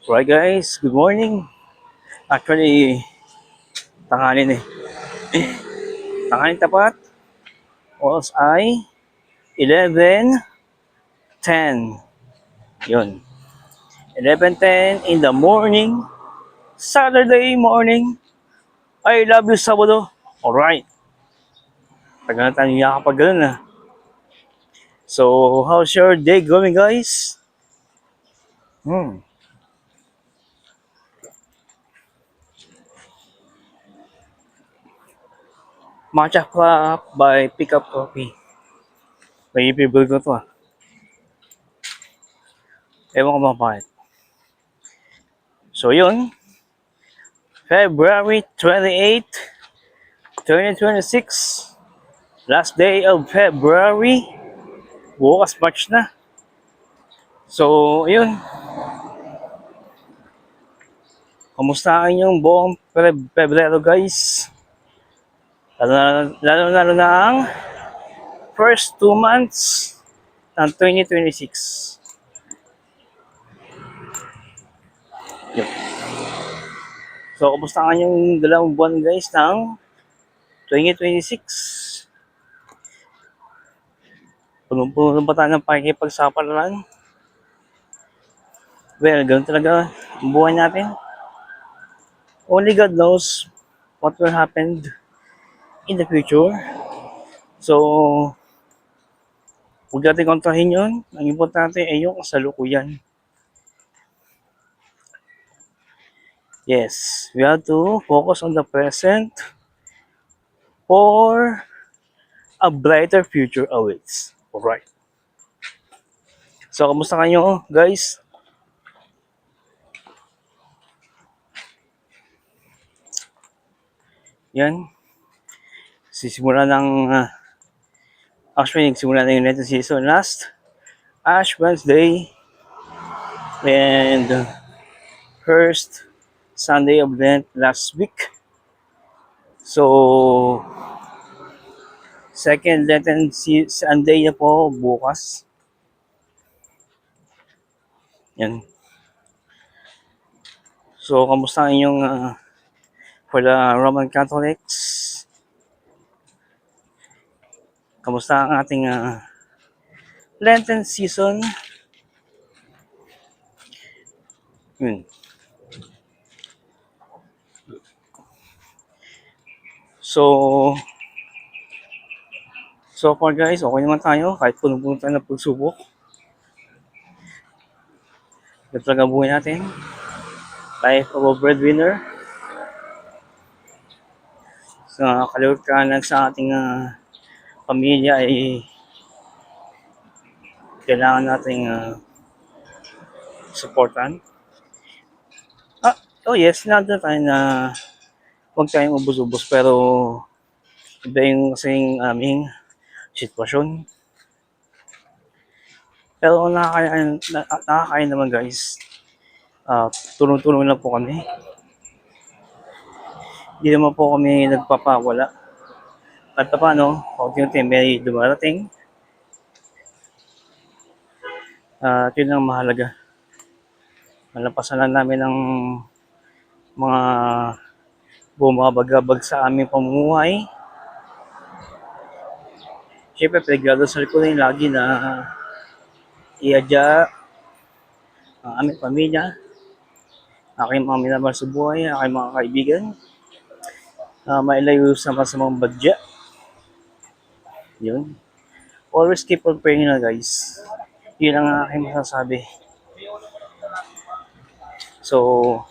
Right guys, good morning. Actually, tanghali na eh. Tanghali tapat. Oras ay 11:10. Yun. 11:10 in the morning. Saturday morning. I love you Sabado. Alright. Tagal na tayo yakapag ganun na. So, how's your day going guys? Matcha Club by Pickup Coffee. May ipibig ko to ah. Ewan ko ba bakit. So yun, February 28, 2026. Last day of February. Bukas March na. So, yun. Kamusta ang inyong buong Pebrero guys? Lalo na ang first 2 months ng 2026. Yun. So, kamusta ang inyong 2 buwan guys ng 2026? Puno-puno ba tayo ng pakikipagsapalaran? Well, ganun talaga ang buhay natin. Only God knows what will happen in the future. So, huwag natin kontrahin yun. Ang importante ay yung kasalukuyan. Yes, we have to focus on the present for a brighter future awaits. Alright. So, kamusta kayo guys? Yan. Sisimula ng actually, nagsimula na yung Lenten season last Ash Wednesday and first Sunday of Lent last week. So, second Lenten Sunday na po bukas. Yan. So, kamusta ang inyong for the Roman Catholics? Kamusta ang ating Lenten season? Yun. So far guys, okay naman tayo kahit puno-puno tayo ng pagsubok. Ito talaga buhay natin. Life of a breadwinner. So, kalawag ka lang sa ating pamilya ay kailangan nating supportan. Oh yes, sinabi na tayo na huwag tayong ubos-ubos pero iba yung kasing aming sitwasyon. Pero nakakaya naman guys. Tulong-tulong lang po kami. Hindi naman po kami nagpapawala. At paano, unti-unti may dumarating. At yun ang mahalaga. Malampasan lang namin ang mga bumabagabag sa aming pamumuhay. Siyempre, pinagdadasal ko rin lagi na iadya ang aming pamilya, aking mga minamahal sa buhay, aking mga kaibigan, mailayo sa masamang badya. Yun. Always keep on praying na guys. Yun ang aking masasabi. So,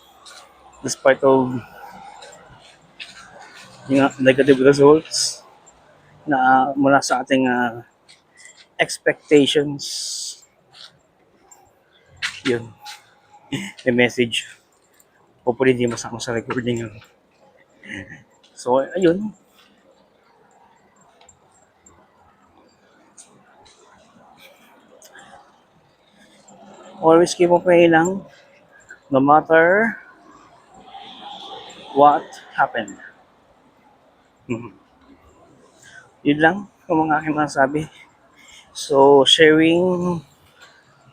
despite of yung negative results na mula sa ating expectations, yun, may message. Hopefully hindi masama sa recording yun. So, ayun. Always keep on praying lang, no matter what happened. Yun lang ang mga aking masasabi. So, sharing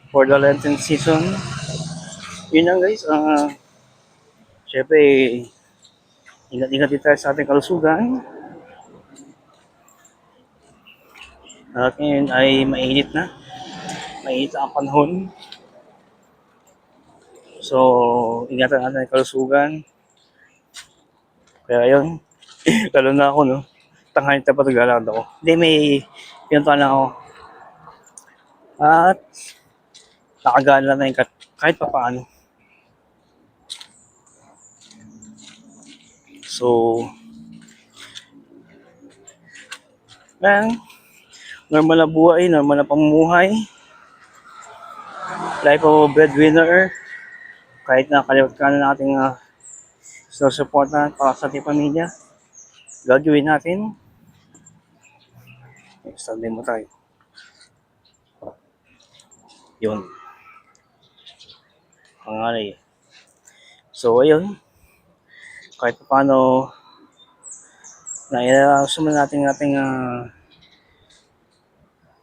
for the Lenten season Yun lang guys, syempre, ingat-ingat din tayo sa ating kalusugan. At ngayon ay mainit na. Mainit na ang panahon. So, ingatan natin ang kalusugan. Kaya yun, lalo na ako, no? Tanghali na pa naglalakad ako. Hindi, may pinuntahan lang ako. At nakagala na yung kahit pa paano. So, man, normal na buhay, normal na pamumuhay. Life of a breadwinner. Kahit na kaliwat ka na nating sinusuporta para sa ating pamilya, gagawin natin. Standby mo tayo. Yun. Pangalay. So, ayun. Kahit pa paano, nailalasan natin ating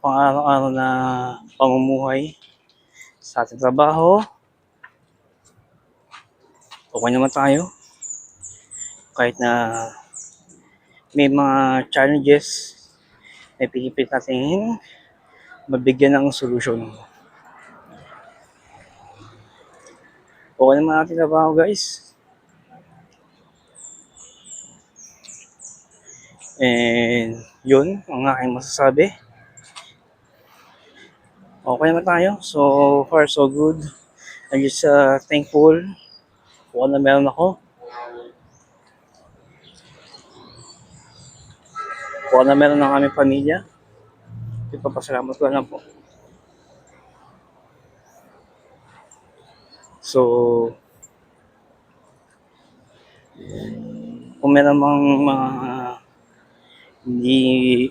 pang-araw-araw na pamumuhay sa ating trabaho. Okay naman tayo. Kahit na may mga challenges, may pinipit natin mabigyan ng solusyon. Okay naman natin trabaho guys. And yun ang aking masasabi. Okay naman tayo. So far so good. I'm just thankful kung ano meron ako. Kung ano meron ng aming pamilya. Ipapasalamat ko lang po. So, kung meron mga hindi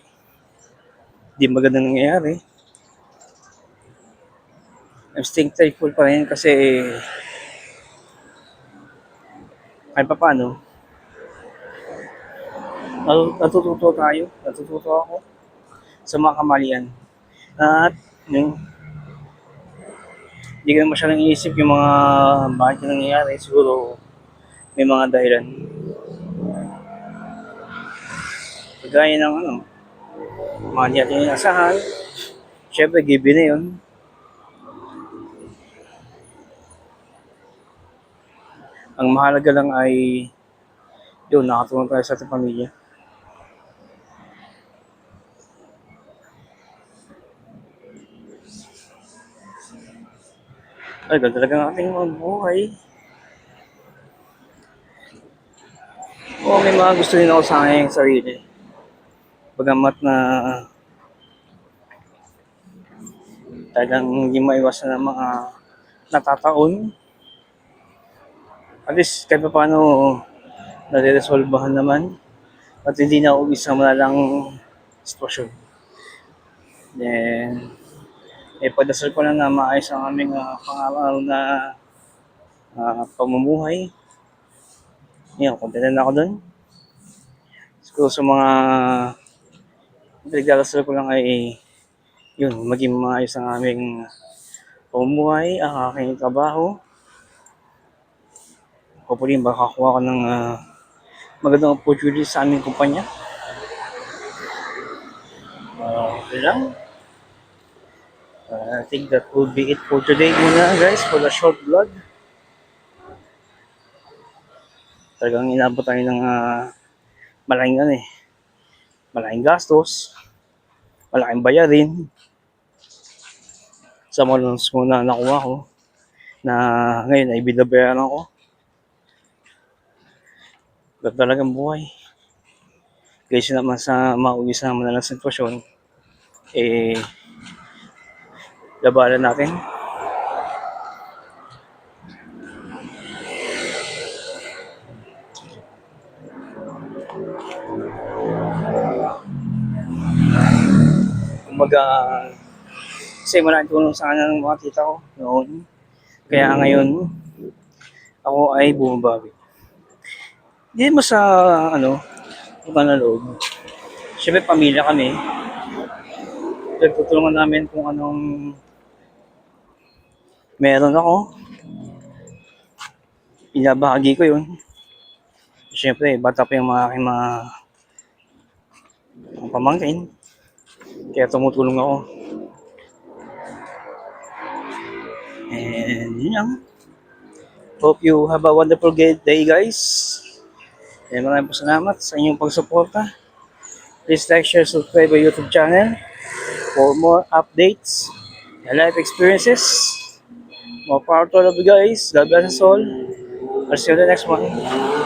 magandang nangyayari, I'm still thankful pa rin kasi kahit pa paano, natututo ako sa mga kamalian. At yung hindi ko na masyadong iisip yung mga bakit yung nangyayari, siguro may mga dahilan. Kagaya ng mga hindi natin inasahan, syempre given na yun. Ang mahalaga lang ay yun, nakatulong tayo sa ating pamilya. Ay, ganda talaga ng ating mga buhay. Oo, may mga gusto rin ako sa aking sarili. Bagamat na talagang hindi maiwasan ng mga natataon. At least kahit pa paano nare-resolbahan naman at hindi na uwi sa malalang sitwasyon. Then, padasal ko lang na maayos ang aming pang-araw na pamumuhay. Yan, content na ako dun. Siguro sa mga nagdarasal ko lang ay yun, maging maayos ang aming pamumuhay, ang aking trabaho. Hopefully, makakuha ko ng magandang opportunity sa aming kumpanya. Okay lang. I think that will be it for today muna guys, for the short vlog. Talagang inabot tayo ng malaking gastos, malaking bayarin sa mga loans ko na nakuha ko na ngayon ay binabayaran ko. Ganda talagang buhay. Kasi naman sa mauwi sa manalang sitwasyon, labanan natin. Kumbaga, kasi maraming tulong sa kanya ng mga tita ko noon. Kaya ngayon, ako ay bumabawi. Hindi mo sa, utang na loob. Siyempre, pamilya kami. Nagtutulungan namin kung anong meron ako. Binabahagi ko yun. Siyempre, bata pa yung mga aking mga pamangkin. Kaya tumutulong ako. And yun lang. Hope you have a wonderful day, guys. And maraming po salamat sa inyong pagsuporta. Please like, share, subscribe my YouTube channel for more updates and life experiences. More power to all of you guys. God bless us all. I'll see you in the next one.